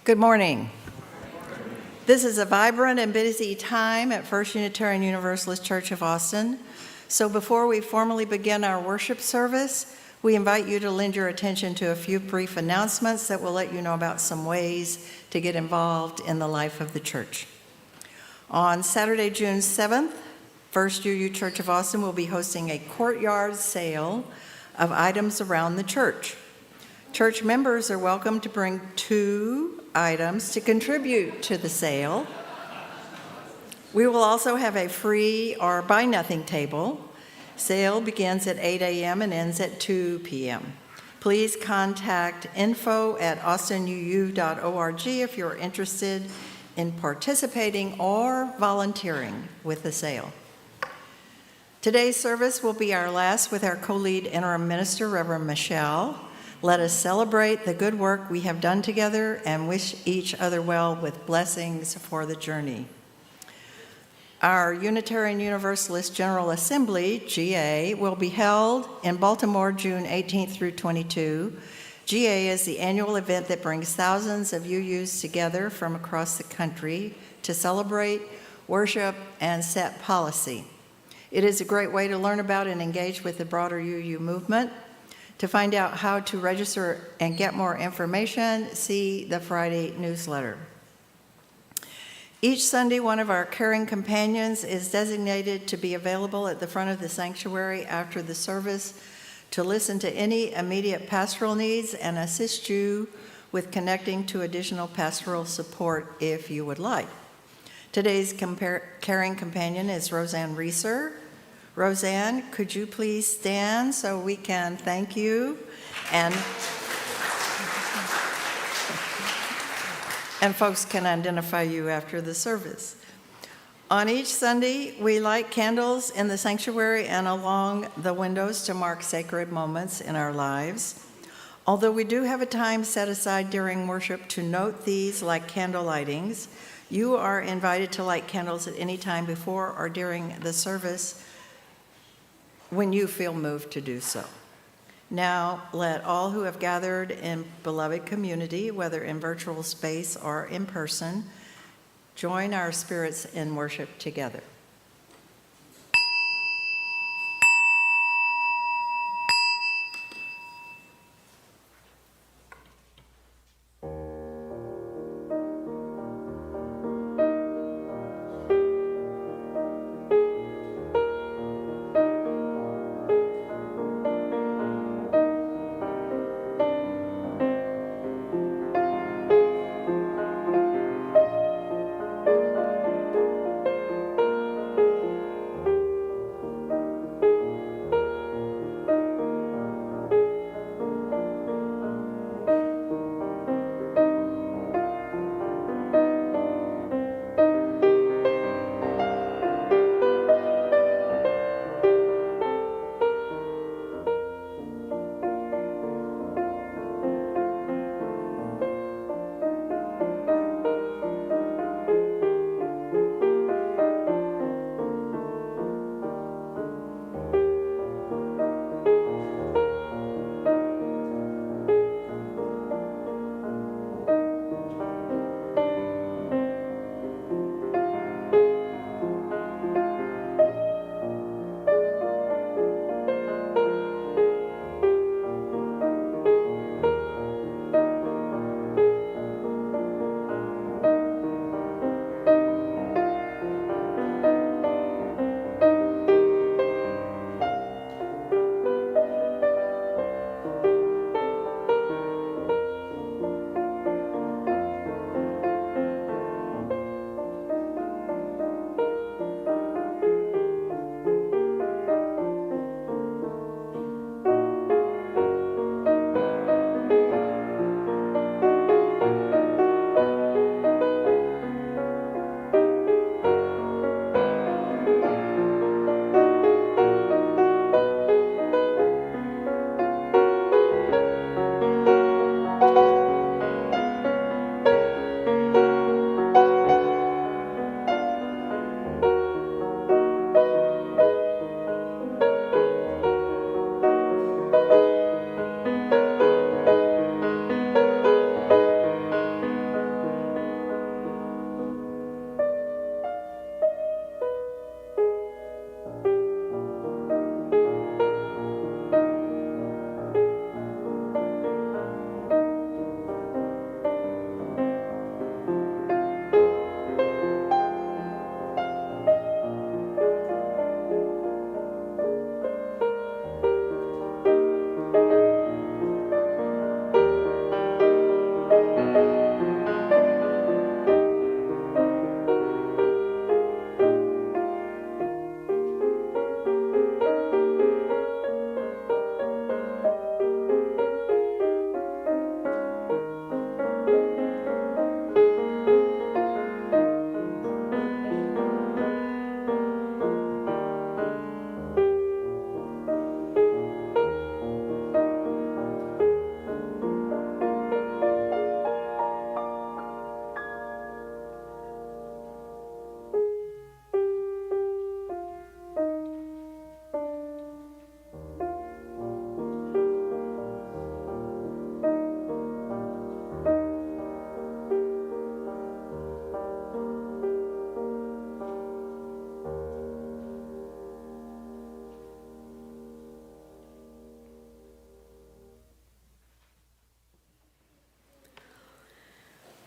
Good morning. This is a vibrant and busy time at First Unitarian Universalist Church of Austin. So before we formally begin our worship service, we invite you to lend your attention to a few brief announcements that will let you know about some ways to get involved in the life of the church. On Saturday, June 7th, First UU Church of Austin will be hosting a courtyard sale of items around the church. Church members are welcome to bring 2 items to contribute to the sale. We will also have a free or buy nothing table. Sale begins at 8 a.m. and ends at 2 p.m. Please contact info@austinuu.org if you're interested in participating or volunteering with the sale. Today's service will be our last with our co-lead interim minister, Reverend Michelle. Let us celebrate the good work we have done together and wish each other well with blessings for the journey. Our Unitarian Universalist General Assembly, GA, will be held in Baltimore June 18th through 22. GA is the annual event that brings thousands of UUs together from across the country to celebrate, worship, and set policy. It is a great way to learn about and engage with the broader UU movement. To find out how to register and get more information, see the Friday newsletter. Each Sunday, one of our caring companions is designated to be available at the front of the sanctuary after the service to listen to any immediate pastoral needs and assist you with connecting to additional pastoral support if you would like. Today's caring companion is Roseanne Reeser. Roseanne, could you please stand so we can thank you and folks can identify you after the service. On each Sunday, we light candles in the sanctuary and along the windows to mark sacred moments in our lives. Although we do have a time set aside during worship to note these like candle lightings, you are invited to light candles at any time before or during the service when you feel moved to do so. Now, let all who have gathered in beloved community, whether in virtual space or in person, join our spirits in worship together.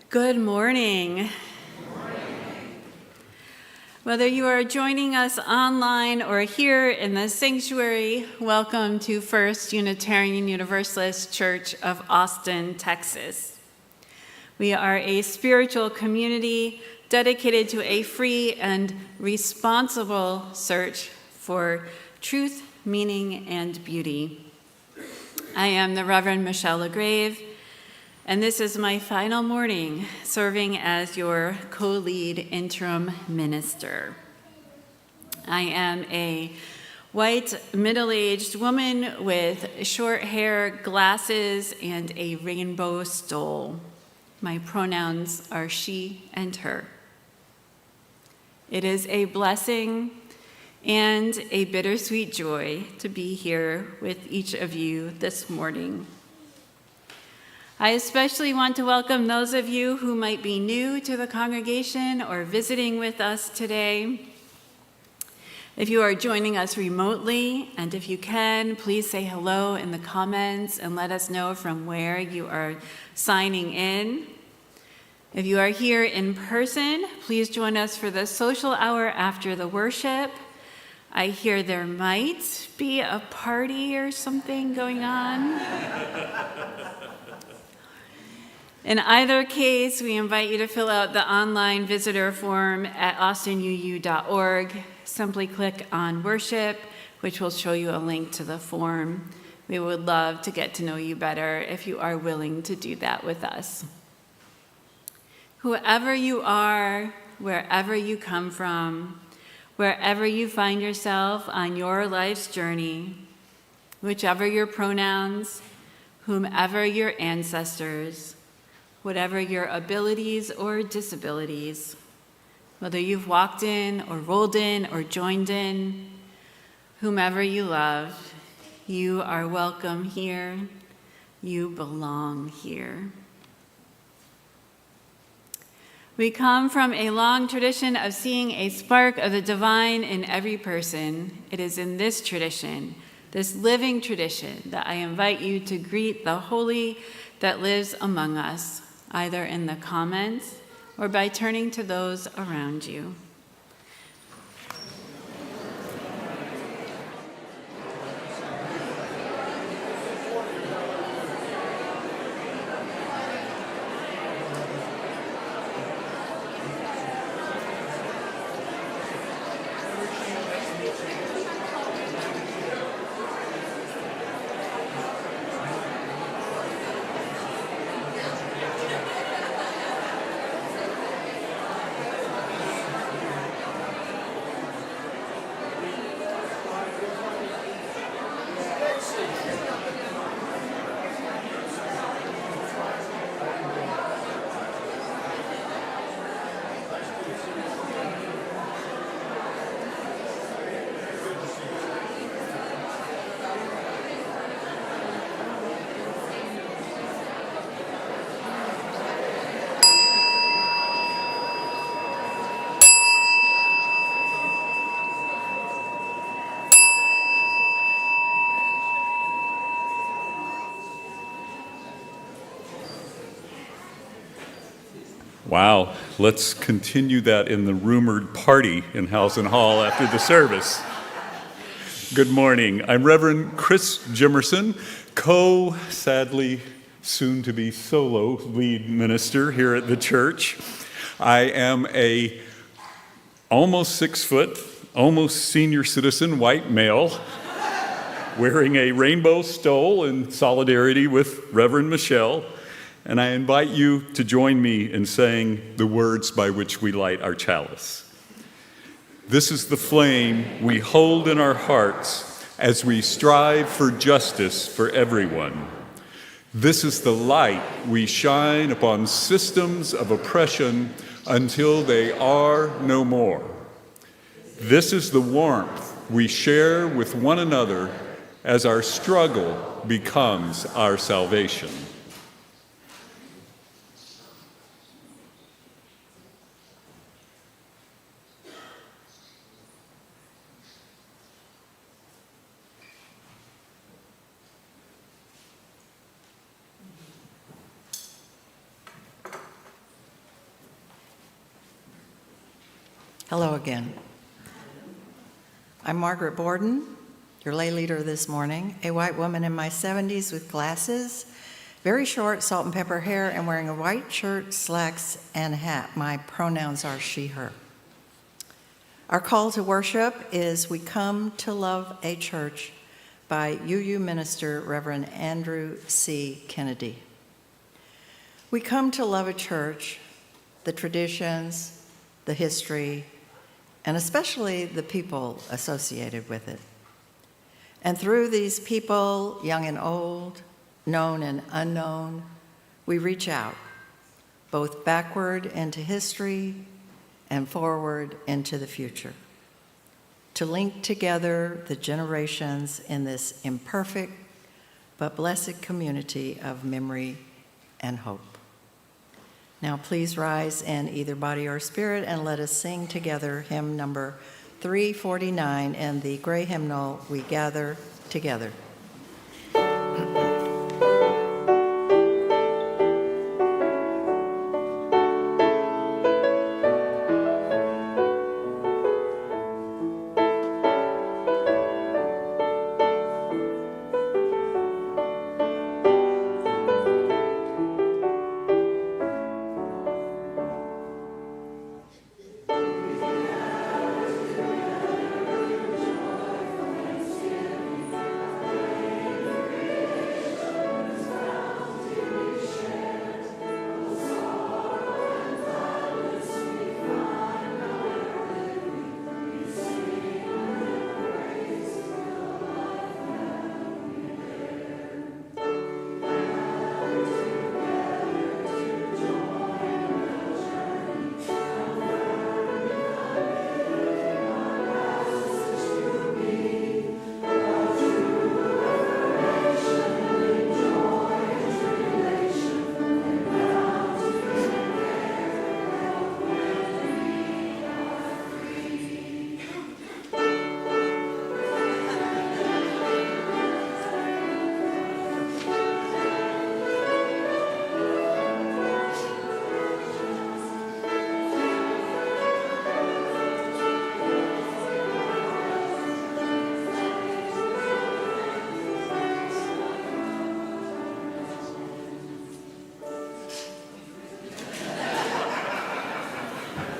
Good morning. Whether you are joining us online or here in the sanctuary, welcome to First Unitarian Universalist Church of Austin, Texas. We are a spiritual community dedicated to a free and responsible search for truth, meaning, and beauty. I am the Reverend Michelle LaGrave, and this is my final morning serving as your co-lead interim minister. I am a white, middle-aged woman with short hair, glasses, and a rainbow stole. My pronouns are she and her. It is a blessing and a bittersweet joy to be here with each of you this morning. I especially want to welcome those of you who might be new to the congregation or visiting with us today. If you are joining us remotely, and if you can, please say hello in the comments and let us know from where you are signing in. If you are here in person, please join us for the social hour after the worship. I hear there might be a party or something going on. In either case, we invite you to fill out the online visitor form at austinuu.org. Simply click on worship, which will show you a link to the form. We would love to get to know you better if you are willing to do that with us. Whoever you are, wherever you come from, wherever you find yourself on your life's journey, whichever your pronouns, whomever your ancestors, whatever your abilities or disabilities, whether you've walked in or rolled in or joined in, whomever you love, you are welcome here. You belong here. We come from a long tradition of seeing a spark of the divine in every person. It is in this tradition, this living tradition, that I invite you to greet the holy that lives among us, either in the comments or by turning to those around you. Wow, let's continue that in the rumored party in Housen Hall after the service. Good morning. I'm Reverend Chris Jimmerson, sadly, soon-to-be solo lead minister here at the church. I am a almost 6 foot, almost senior citizen white male, wearing a rainbow stole in solidarity with Reverend Michelle. And I invite you to join me in saying the words by which we light our chalice. This is the flame we hold in our hearts as we strive for justice for everyone. This is the light we shine upon systems of oppression until they are no more. This is the warmth we share with one another as our struggle becomes our salvation. Hello again. I'm Margaret Borden, your lay leader this morning, a white woman in my 70s with glasses, very short salt and pepper hair, and wearing a white shirt, slacks, and hat. My pronouns are she, her. Our call to worship is We Come to Love a Church by UU minister Reverend Andrew C. Kennedy. We come to love a church, the traditions, the history, and especially the people associated with it. And through these people, young and old, known and unknown, we reach out, both backward into history and forward into the future, to link together the generations in this imperfect but blessed community of memory and hope. Now please rise in either body or spirit and let us sing together hymn number 349 and the gray hymnal, We Gather Together.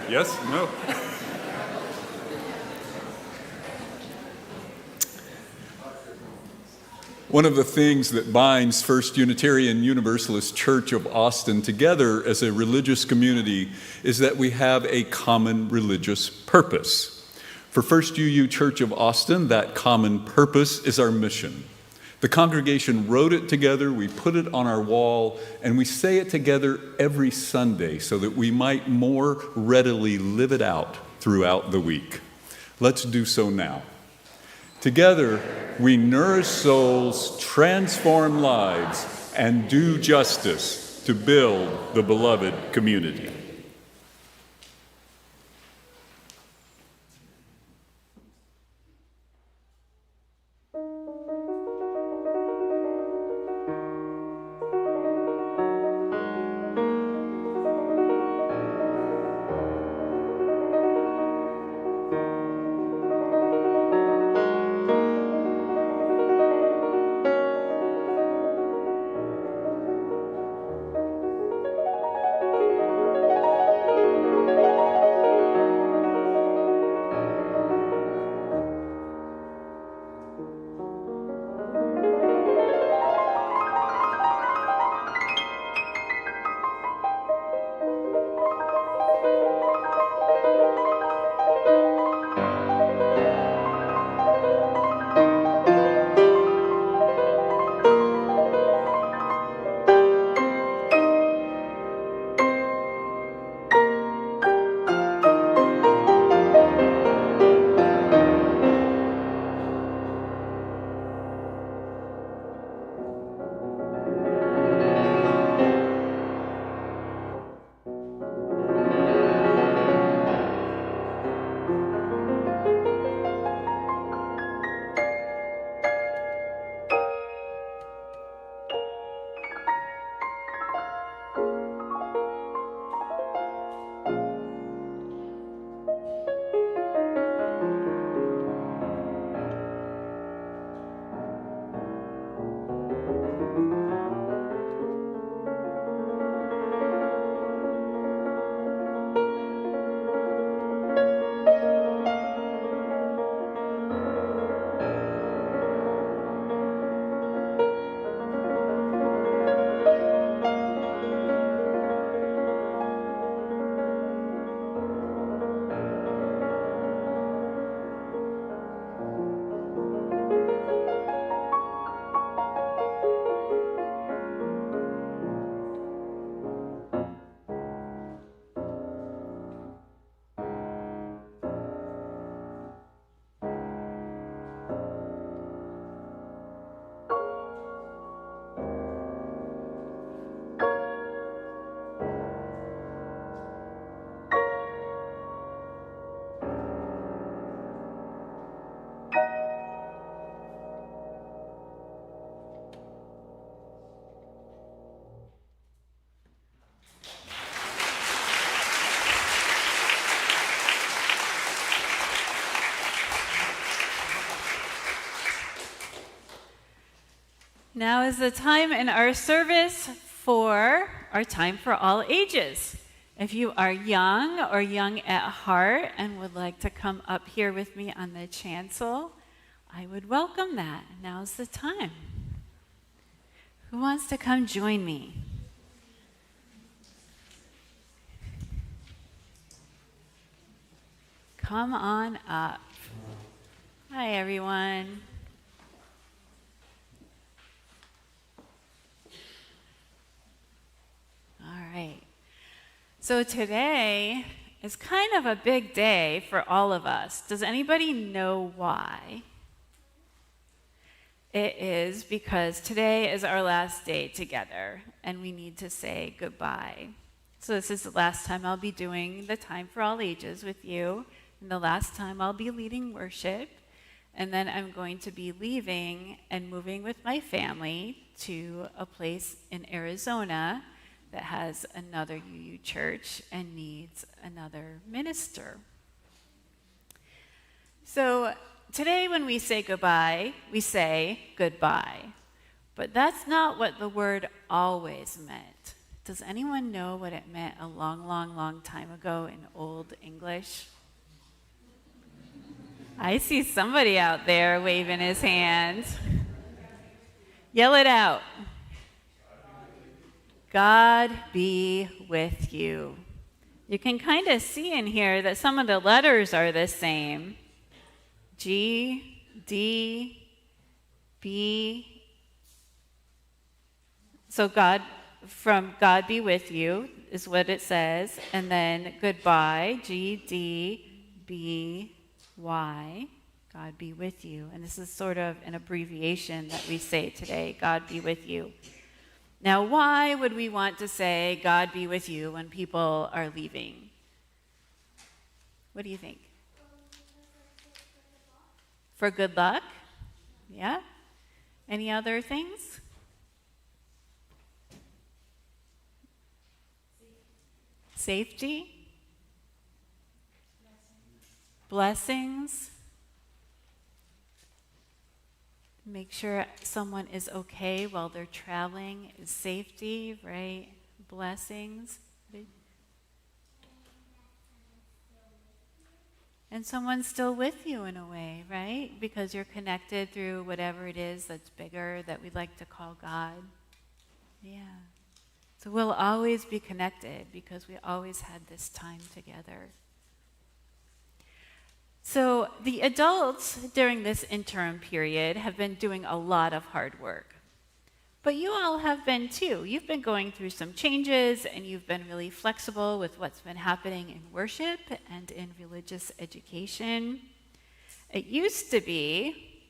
Yes? No? One of the things that binds First Unitarian Universalist Church of Austin together as a religious community is that we have a common religious purpose. For First UU Church of Austin, that common purpose is our mission. The congregation wrote it together, we put it on our wall, and we say it together every Sunday so that we might more readily live it out throughout the week. Let's do so now. Together, we nourish souls, transform lives, and do justice to build the beloved community. Now is the time in our service for our time for all ages. If you are young or young at heart and would like to come up here with me on the chancel, I would welcome that. Now's the time. Who wants to come join me? Come on up. Hi, everyone. All right. So today is kind of a big day for all of us. Does anybody know why? It is because today is our last day together, and we need to say goodbye. So this is the last time I'll be doing the Time for All Ages with you, and the last time I'll be leading worship, and then I'm going to be leaving and moving with my family to a place in Arizona that has another UU church and needs another minister. So today when we say goodbye, we say goodbye. But that's not what the word always meant. Does anyone know what it meant a long, long, long time ago in Old English? I see somebody out there waving his hand. Yell it out. God be with you. You can kind of see in here that some of the letters are the same. G, D, B. So God be with you is what it says. And then goodbye, G, D, B, Y. God be with you. And this is sort of an abbreviation that we say today, God be with you. Now, why would we want to say, God be with you, when people are leaving? What do you think? For good luck? Yeah? Any other things? Safety? Blessings? Make sure someone is okay while they're traveling. Safety, right? Blessings. And someone's still with you in a way, right? Because you're connected through whatever it is that's bigger that we like to call God. Yeah. So we'll always be connected because we always had this time together. So the adults during this interim period have been doing a lot of hard work. But you all have been too. You've been going through some changes, and you've been really flexible with what's been happening in worship and in religious education. It used to be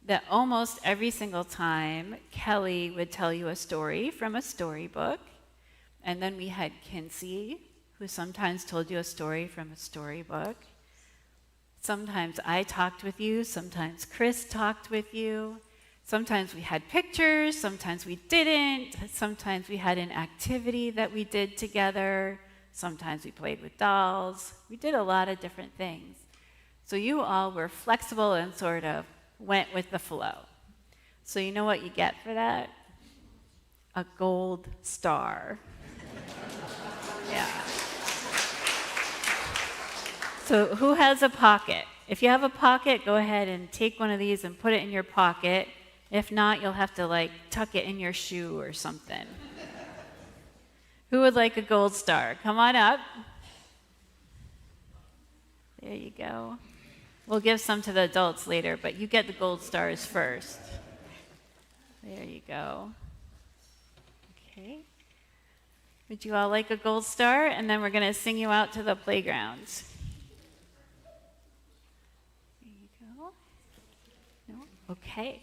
that almost every single time Kelly would tell you a story from a storybook, and then we had Kinsey, who sometimes told you a story from a storybook. Sometimes I talked with you, sometimes Chris talked with you. Sometimes we had pictures, sometimes we didn't. Sometimes we had an activity that we did together. Sometimes we played with dolls. We did a lot of different things. So you all were flexible and sort of went with the flow. So you know what you get for that? A gold star. Yeah. So who has a pocket? If you have a pocket, go ahead and take one of these and put it in your pocket. If not, you'll have to tuck it in your shoe or something. Who would like a gold star? Come on up. There you go. We'll give some to the adults later, but you get the gold stars first. There you go. Okay. Would you all like a gold star? And then we're going to sing you out to the playground. Okay.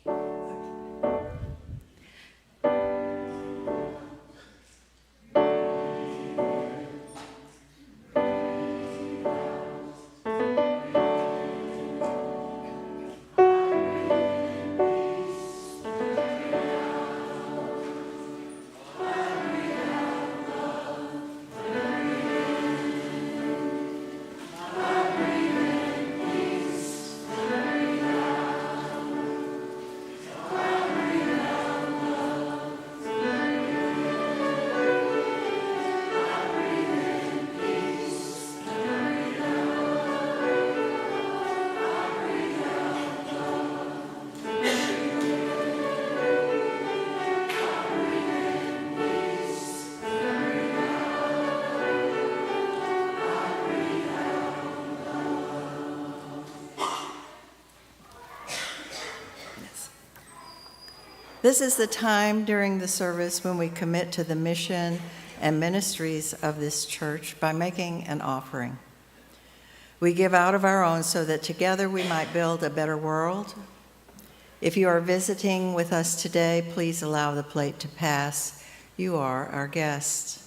This is the time during the service when we commit to the mission and ministries of this church by making an offering. We give out of our own so that together we might build a better world. If you are visiting with us today, please allow the plate to pass. You are our guests.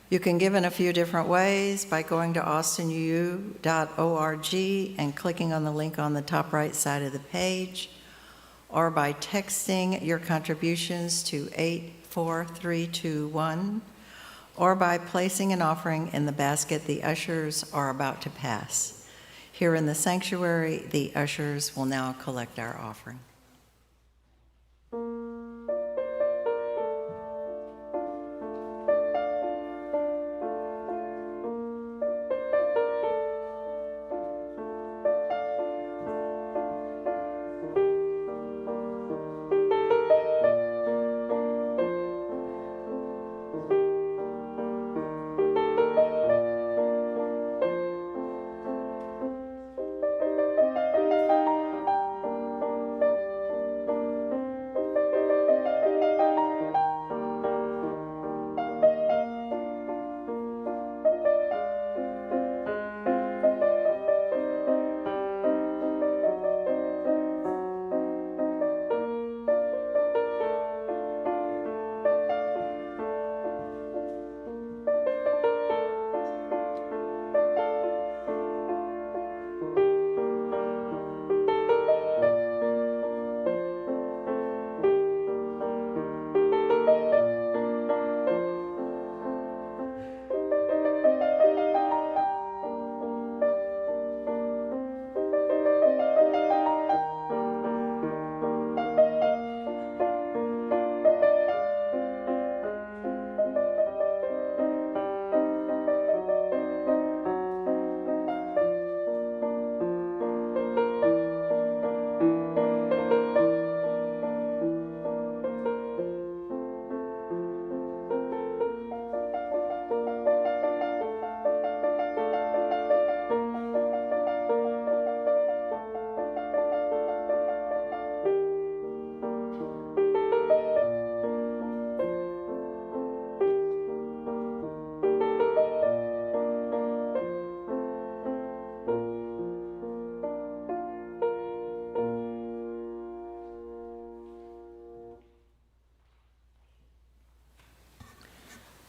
You can give in a few different ways by going to austinu.org and clicking on the link on the top right side of the page, or by texting your contributions to 84321, or by placing an offering in the basket the ushers are about to pass. Here in the sanctuary, the ushers will now collect our offering.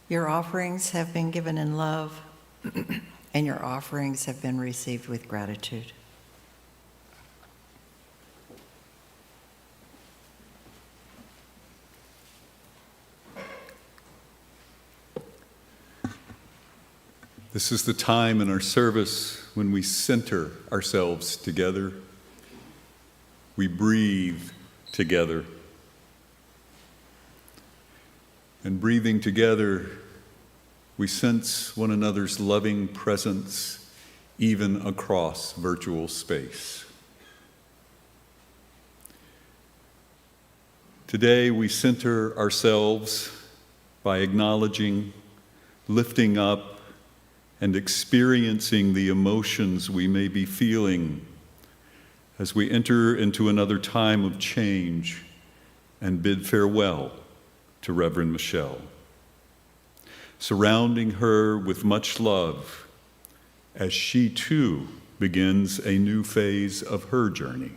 Your offerings have been given in love, and your offerings have been received with gratitude. This is the time in our service when we center ourselves together. We breathe together. And breathing together, we sense one another's loving presence even across virtual space. Today, we center ourselves by acknowledging, lifting up, and experiencing the emotions we may be feeling as we enter into another time of change and bid farewell to Reverend Michelle, surrounding her with much love as she too begins a new phase of her journey.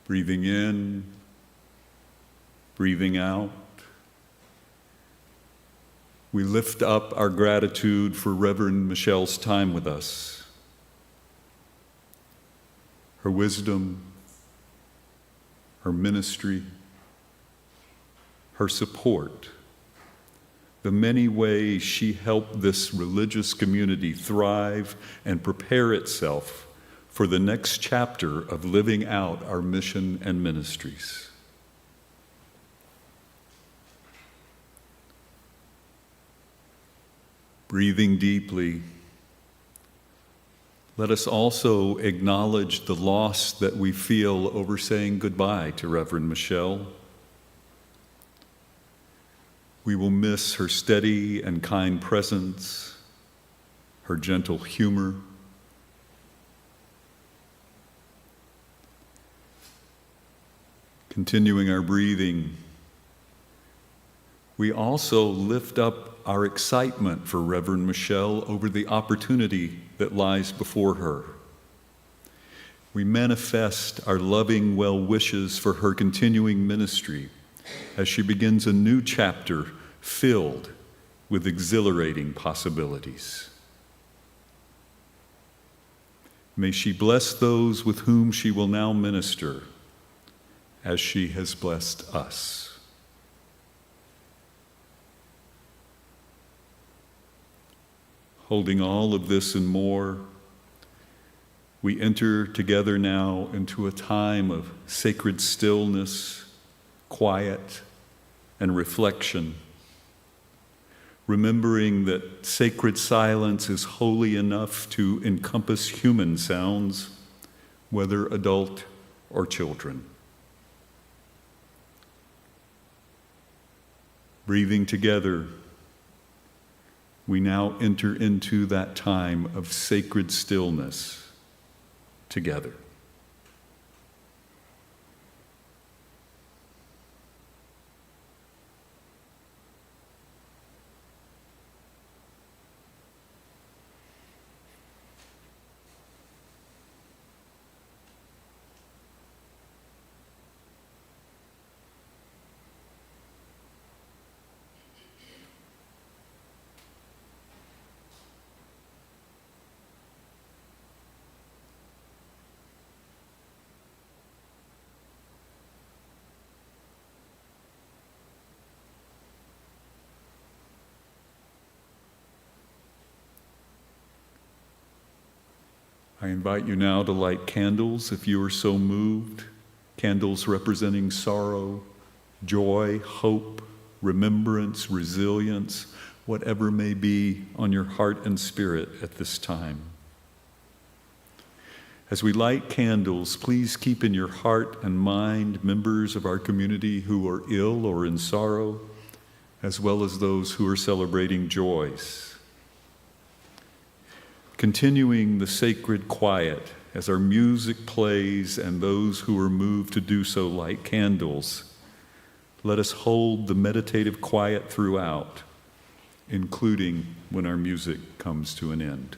Breathing in, breathing out, we lift up our gratitude for Reverend Michelle's time with us, her wisdom, her ministry, her support, the many ways she helped this religious community thrive and prepare itself for the next chapter of living out our mission and ministries. Breathing deeply, let us also acknowledge the loss that we feel over saying goodbye to Reverend Michelle. We will miss her steady and kind presence, her gentle humor, Continuing our breathing, we also lift up our excitement for Reverend Michelle over the opportunity that lies before her. We manifest our loving well wishes for her continuing ministry as she begins a new chapter filled with exhilarating possibilities. May she bless those with whom she will now minister, as she has blessed us. Holding all of this and more, we enter together now into a time of sacred stillness, quiet, and reflection, remembering that sacred silence is holy enough to encompass human sounds, whether adult or children. Breathing together, we now enter into that time of sacred stillness together. I invite you now to light candles if you are so moved, candles representing sorrow, joy, hope, remembrance, resilience, whatever may be on your heart and spirit at this time. As we light candles, please keep in your heart and mind members of our community who are ill or in sorrow, as well as those who are celebrating joys. Continuing the sacred quiet as our music plays and those who are moved to do so light candles, let us hold the meditative quiet throughout, including when our music comes to an end.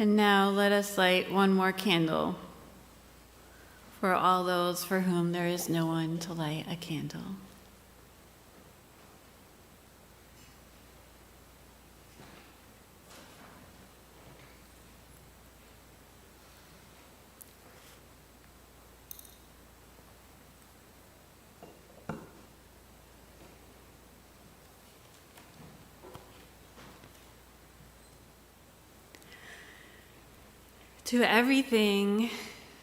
And now let us light one more candle for all those for whom there is no one to light a candle. To everything,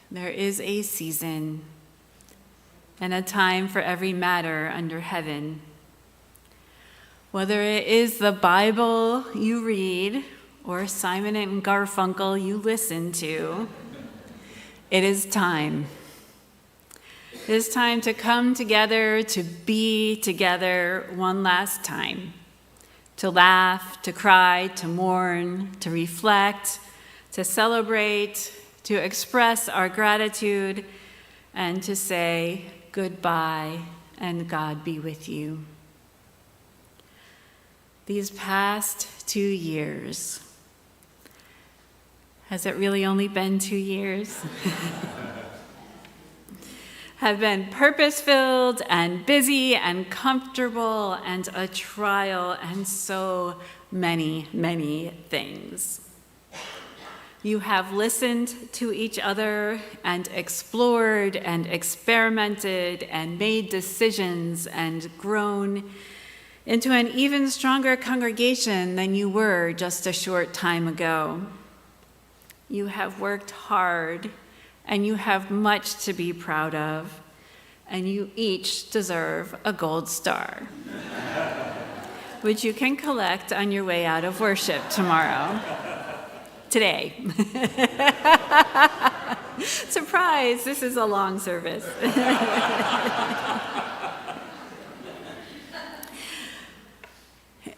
there is a season and a time for every matter under heaven. Whether it is the Bible you read or Simon and Garfunkel you listen to, it is time. It is time to come together, to be together one last time, to laugh, to cry, to mourn, to reflect, to celebrate, to express our gratitude, and to say goodbye and God be with you. These past 2 years, has it really only been 2 years? Have been purpose-filled and busy and comfortable and a trial and so many, many things. You have listened to each other and explored and experimented and made decisions and grown into an even stronger congregation than you were just a short time ago. You have worked hard and you have much to be proud of, and you each deserve a gold star, which you can collect on your way out of worship tomorrow. Today. Surprise, this is a long service.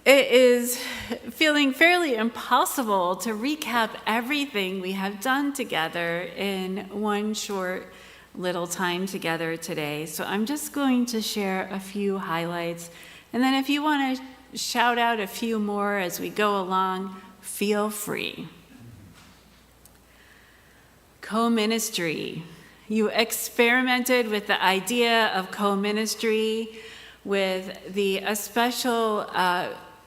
It is feeling fairly impossible to recap everything we have done together in one short little time together today. So I'm just going to share a few highlights. And then if you want to shout out a few more as we go along, feel free. Co-ministry. You experimented with the idea of co-ministry with the special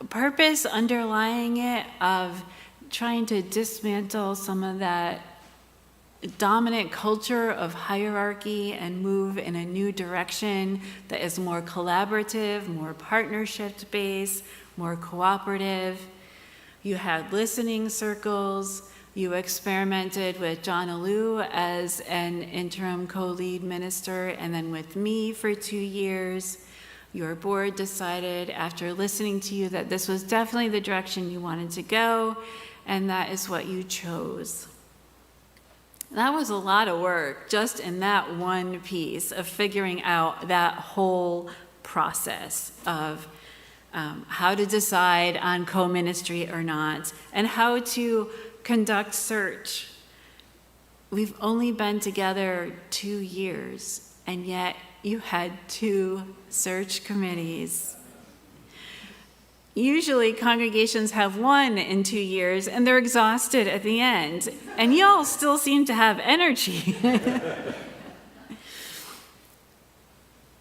purpose underlying it of trying to dismantle some of that dominant culture of hierarchy and move in a new direction that is more collaborative, more partnership-based, more cooperative. You had listening circles. You experimented with John Alou as an interim co-lead minister, and then with me for 2 years. Your board decided after listening to you that this was definitely the direction you wanted to go, and that is what you chose. That was a lot of work just in that one piece of figuring out that whole process of how to decide on co-ministry or not, and how to conduct search. We've only been together 2 years, and yet you had 2 search committees. Usually congregations have 1 in 2 years, and they're exhausted at the end, and y'all still seem to have energy.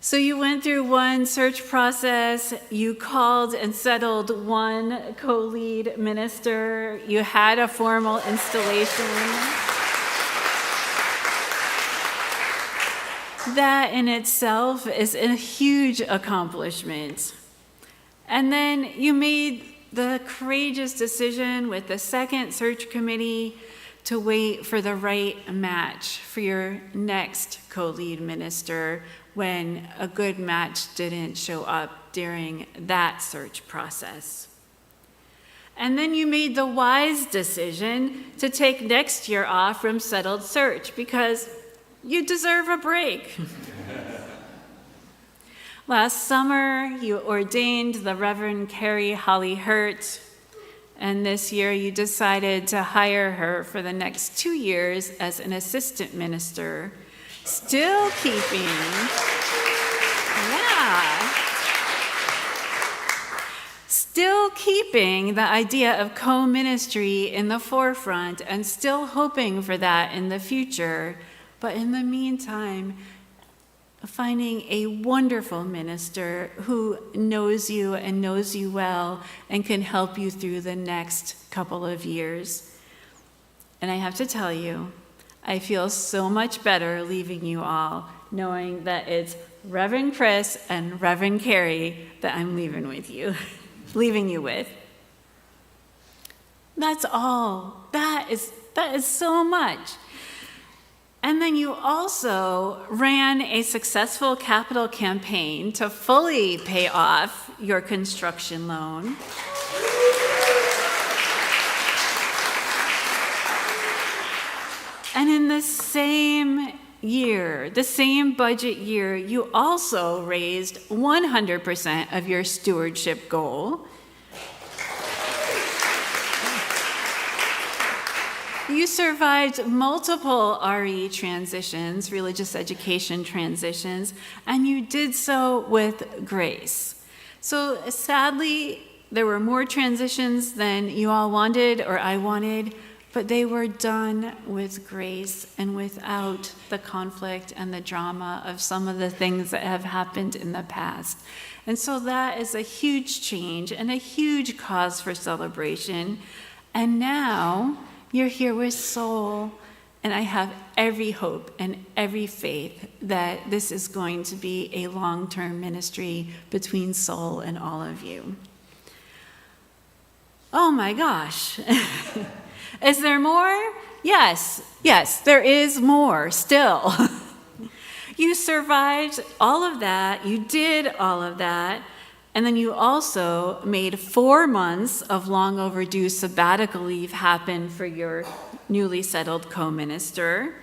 So you went through 1 search process, you called and settled 1 co-lead minister, you had a formal installation. That in itself is a huge accomplishment. And then you made the courageous decision with the 2nd search committee to wait for the right match for your next co-lead minister when a good match didn't show up during that search process. And then you made the wise decision to take next year off from settled search because you deserve a break. Last summer, you ordained the Reverend Carrie Holly Hurt, and this year you decided to hire her for the next 2 years as an assistant minister, still keeping, still keeping the idea of co-ministry in the forefront and still hoping for that in the future. But in the meantime, finding a wonderful minister who knows you and knows you well and can help you through the next couple of years. And I have to tell you, I feel so much better leaving you all, knowing that it's Reverend Chris and Reverend Carrie that I'm leaving you with. That's all. That is so much. And then you also ran a successful capital campaign to fully pay off your construction loan. And in the same year, the same budget year, you also raised 100% of your stewardship goal. You survived multiple RE transitions, religious education transitions, and you did so with grace. So sadly, there were more transitions than you all wanted or I wanted, but they were done with grace and without the conflict and the drama of some of the things that have happened in the past. And so that is a huge change and a huge cause for celebration. And now you're here with Soul, and I have every hope and every faith that this is going to be a long-term ministry between Soul and all of you. Oh my gosh. Is there more? Yes, there is more still. You survived all of that, you did all of that, and then you also made 4 months of long overdue sabbatical leave happen for your newly settled co-minister.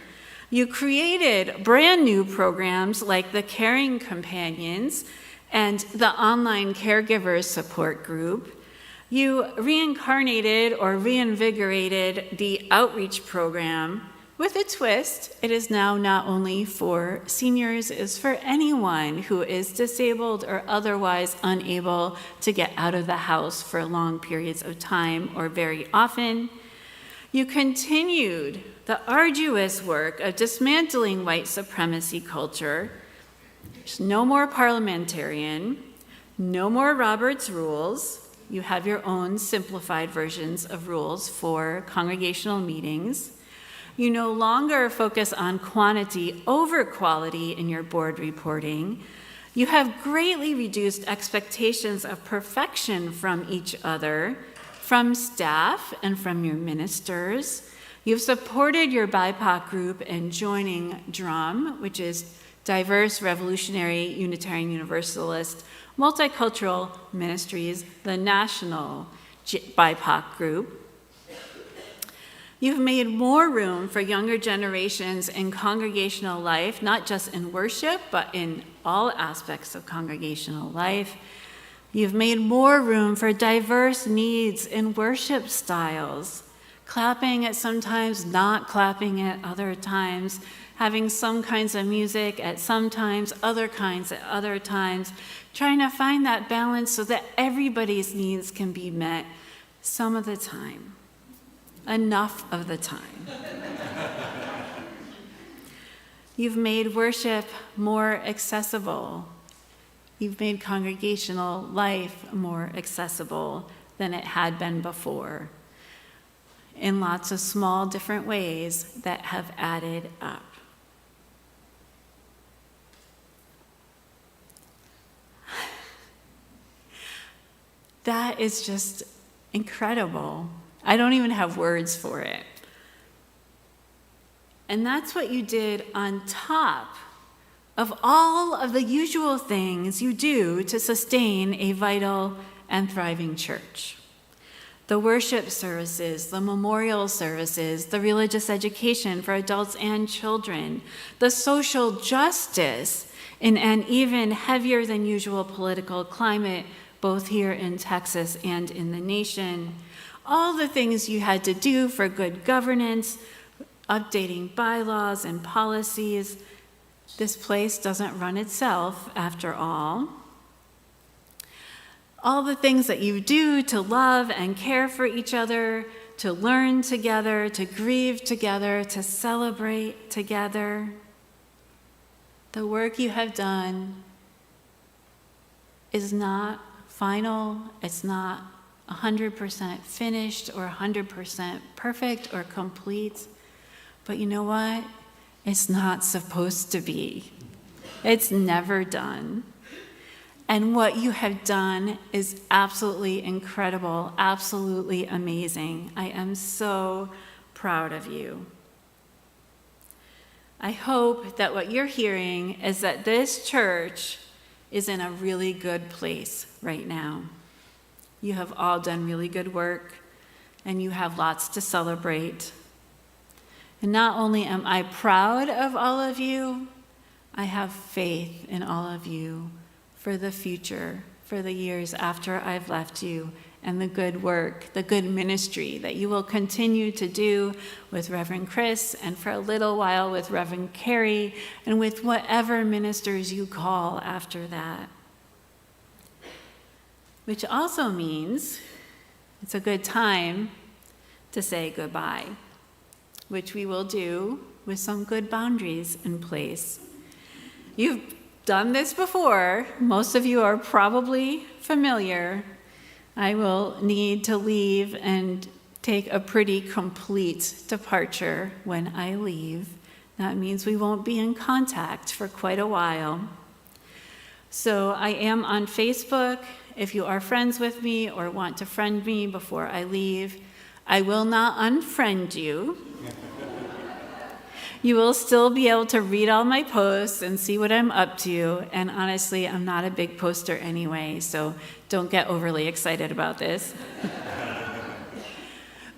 You created brand new programs like the Caring Companions and the online caregivers support group. You reincarnated or reinvigorated the outreach program with a twist. It is now not only for seniors, it is for anyone who is disabled or otherwise unable to get out of the house for long periods of time or very often. You continued the arduous work of dismantling white supremacy culture. There's no more parliamentarian, no more Robert's rules. You have your own simplified versions of rules for congregational meetings. You no longer focus on quantity over quality in your board reporting. You have greatly reduced expectations of perfection from each other, from staff and from your ministers. You've supported your BIPOC group in joining DRUM, which is Diverse Revolutionary Unitarian Universalist Multicultural Ministries, the national BIPOC group. You've made more room for younger generations in congregational life, not just in worship, but in all aspects of congregational life. You've made more room for diverse needs in worship styles, clapping at some times, not clapping at other times, having some kinds of music at some times, other kinds at other times, trying to find that balance so that everybody's needs can be met some of the time, enough of the time. You've made worship more accessible. You've made congregational life more accessible than it had been before, in lots of small different ways that have added up. That is just incredible. I don't even have words for it. And that's what you did on top of all of the usual things you do to sustain a vital and thriving church. The worship services, the memorial services, the religious education for adults and children, the social justice in an even heavier than usual political climate, both here in Texas and in the nation. All the things you had to do for good governance, updating bylaws and policies. This place doesn't run itself, after all. all the things that you do to love and care for each other, to learn together, to grieve together, to celebrate together. The work you have done is not final, it's not 100% finished or 100% perfect or complete, but you know what? It's not supposed to be. It's never done. And what you have done is absolutely incredible, absolutely amazing. I am so proud of you. I hope that what you're hearing is that this church is in a really good place right now. You have all done really good work, and you have lots to celebrate. And not only am I proud of all of you, I have faith in all of you for the future, for the years after I've left you, and the good work, the good ministry that you will continue to do with Reverend Chris, and for a little while with Reverend Carrie, and with whatever ministers you call after that. Which also means it's a good time to say goodbye, which we will do with some good boundaries in place. You've done this before. Most of you are probably familiar. I will need to leave and take a pretty complete departure when I leave. That means we won't be in contact for quite a while. So I am on Facebook. If you are friends with me or want to friend me before I leave, I will not unfriend you. You will still be able to read all my posts and see what I'm up to. And honestly, I'm not a big poster anyway, so don't get overly excited about this.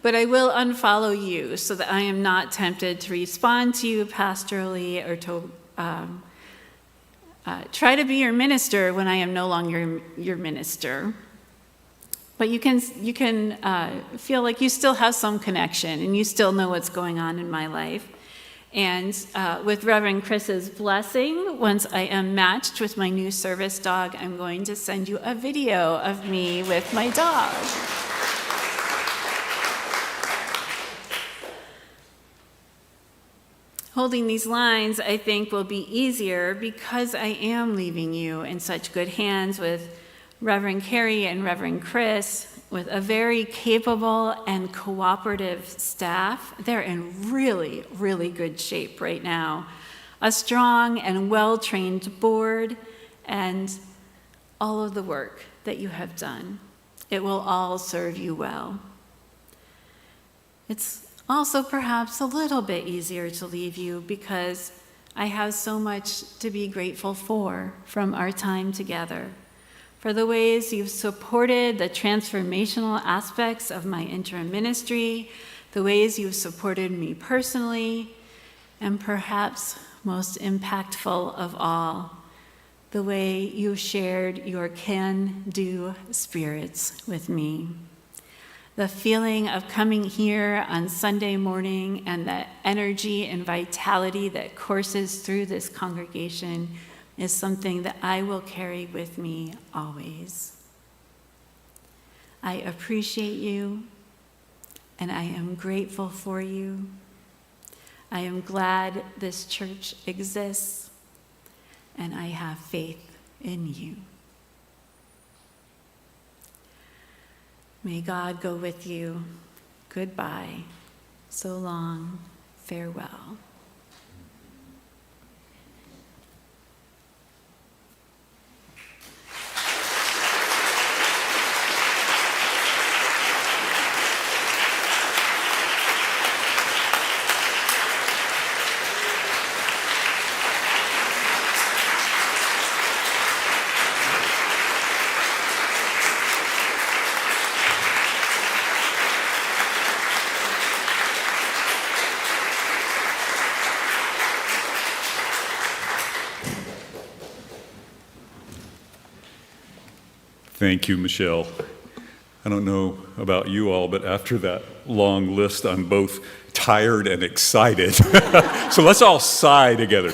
But I will unfollow you so that I am not tempted to respond to you pastorally or to try to be your minister when I am no longer your minister. But you can feel like you still have some connection and you still know what's going on in my life. And with Reverend Chris's blessing, once I am matched with my new service dog, I'm going to send you a video of me with my dog. Holding these lines, I think, will be easier because I am leaving you in such good hands with Reverend Carrie and Reverend Chris, with a very capable and cooperative staff. They're in really, really good shape right now. A strong and well-trained board, and all of the work that you have done. It will all serve you well. It's also perhaps a little bit easier to leave you because I have so much to be grateful for from our time together. For the ways you've supported the transformational aspects of my interim ministry, the ways you've supported me personally, and perhaps most impactful of all, the way you shared your can-do spirits with me. The feeling of coming here on Sunday morning and the energy and vitality that courses through this congregation is something that I will carry with me always. I appreciate you, and I am grateful for you. I am glad this church exists, and I have faith in you. May God go with you. Goodbye. So long. Farewell. Thank you, Michelle. I don't know about you all, but after that long list, I'm both tired and excited. So let's all sigh together.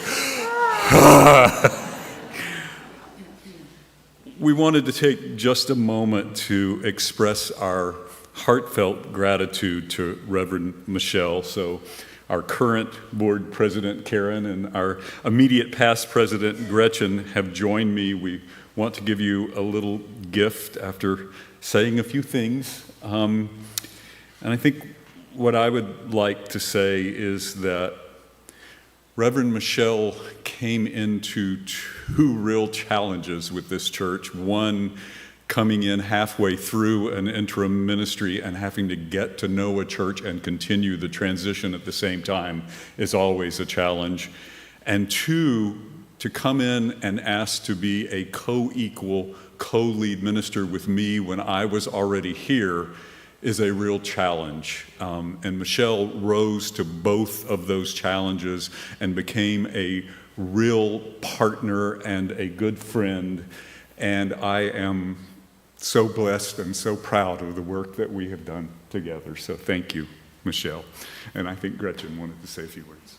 We wanted to take just a moment to express our heartfelt gratitude to Reverend Michelle. So our current board president, Karen, and our immediate past president, Gretchen, have joined me. We want to give you a little gift after saying a few things. And I think what I would like to say is that Reverend Michelle came into two real challenges with this church. One, coming in halfway through an interim ministry and having to get to know a church and continue the transition at the same time is always a challenge. And two, to come in and ask to be a co-equal, co-lead minister with me when I was already here is a real challenge. And Michelle rose to both of those challenges and became a real partner and a good friend. And I am so blessed and so proud of the work that we have done together. So thank you, Michelle. And I think Gretchen wanted to say a few words.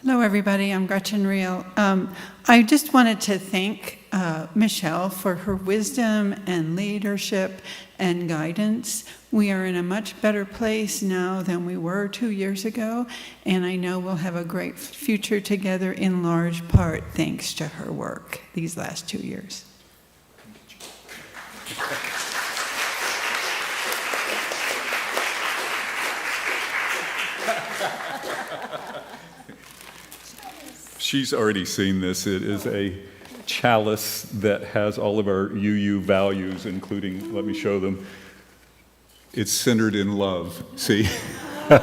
Hello, everybody. I'm Gretchen Reel. I just wanted to thank Michelle for her wisdom and leadership and guidance. We are in a much better place now than we were 2 years ago, and I know we'll have a great future together in large part thanks to her work these last 2 years. She's already seen this. It is a chalice that has all of our UU values, including, let me show them. It's centered in love, see? And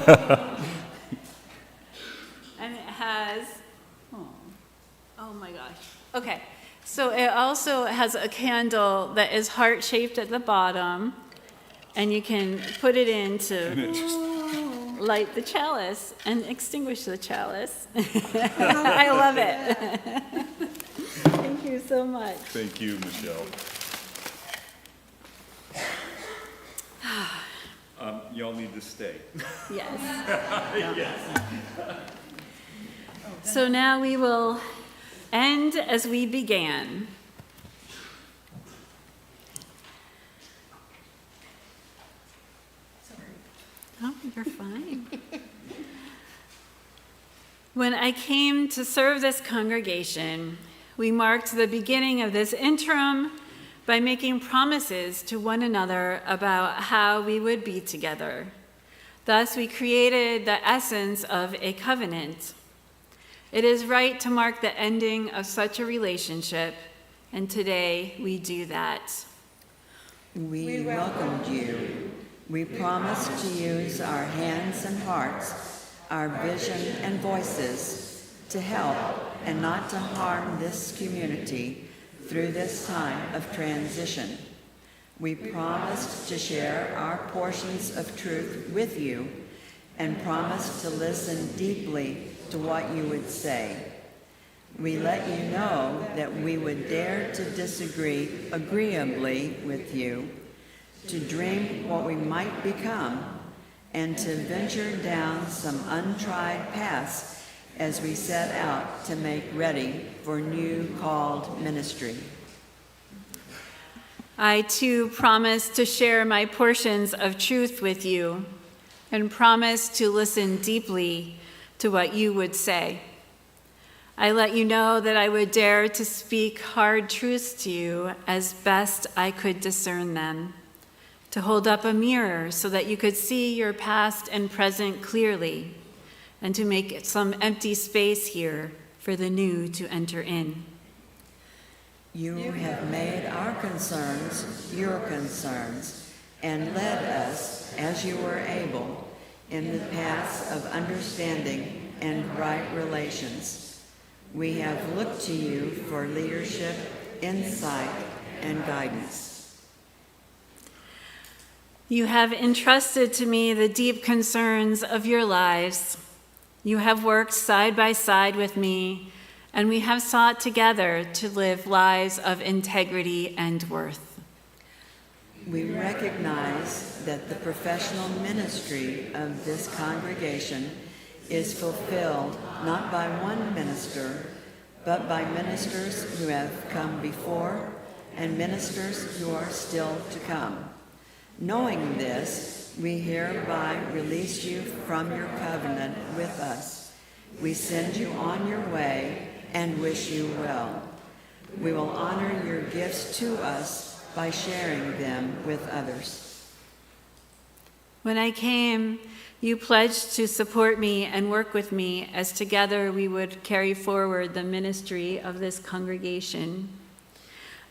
it has, oh my gosh. Okay, so it also has a candle that is heart-shaped at the bottom, and you can put it in to light the chalice and extinguish the chalice. I love it. Thank you so much. Thank you, Michelle. Y'all need to stay. Yes. Yes. So now we will end as we began. Oh, you're fine. When I came to serve this congregation, we marked the beginning of this interim by making promises to one another about how we would be together. Thus, we created the essence of a covenant. It is right to mark the ending of such a relationship, and today we do that. We welcomed you. We promised to use our hands and hearts, our vision and voices to help and not to harm this community through this time of transition. We promised to share our portions of truth with you and promised to listen deeply to what you would say. We let you know that we would dare to disagree agreeably with you, to dream what we might become, and to venture down some untried paths as we set out to make ready for new called ministry. I too promise to share my portions of truth with you and promise to listen deeply to what you would say. I let you know that I would dare to speak hard truths to you as best I could discern them, to hold up a mirror so that you could see your past and present clearly, and to make some empty space here for the new to enter in. You have made our concerns your concerns and led us, as you were able, in the paths of understanding and right relations. We have looked to you for leadership, insight, and guidance. You have entrusted to me the deep concerns of your lives. You have worked side by side with me, and we have sought together to live lives of integrity and worth. We recognize that the professional ministry of this congregation is fulfilled not by one minister, but by ministers who have come before and ministers who are still to come. Knowing this, we hereby release you from your covenant with us. We send you on your way and wish you well. We will honor your gifts to us by sharing them with others. When I came, you pledged to support me and work with me as together we would carry forward the ministry of this congregation.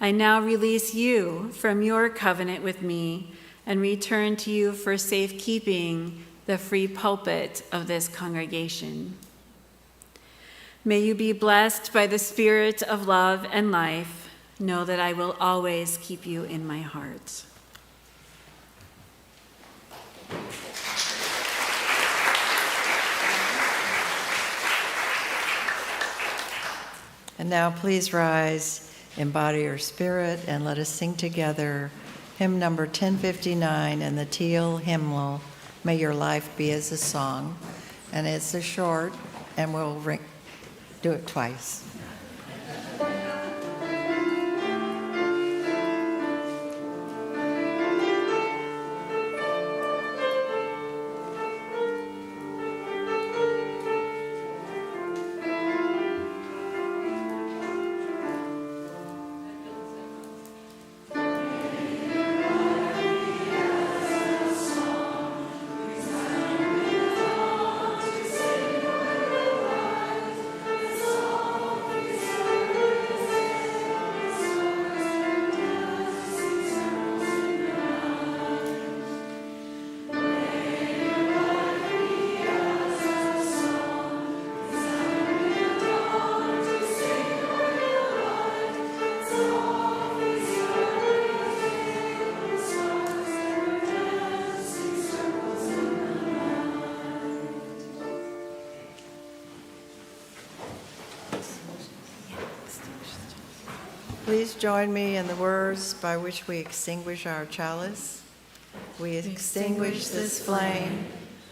I now release you from your covenant with me and return to you for safekeeping the free pulpit of this congregation. May you be blessed by the spirit of love and life. Know that I will always keep you in my heart. And now please rise, embody your spirit, and let us sing together hymn number 1059 and the teal hymnal, May Your Life Be as a Song. And it's a short, and we'll do it twice. Please join me in the words by which we extinguish our chalice. We extinguish this flame,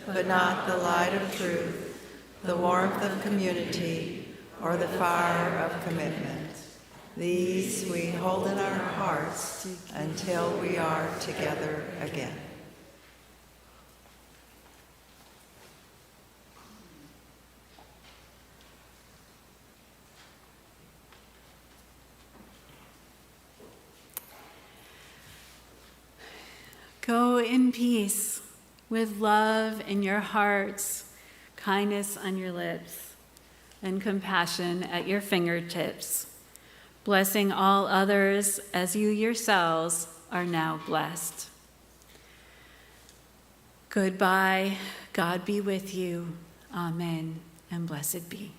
but not the light of truth, the warmth of community, or the fire of commitment. These we hold in our hearts until we are together again. Go in peace, with love in your hearts, kindness on your lips, and compassion at your fingertips, blessing all others as you yourselves are now blessed. Goodbye, God be with you. Amen, and blessed be.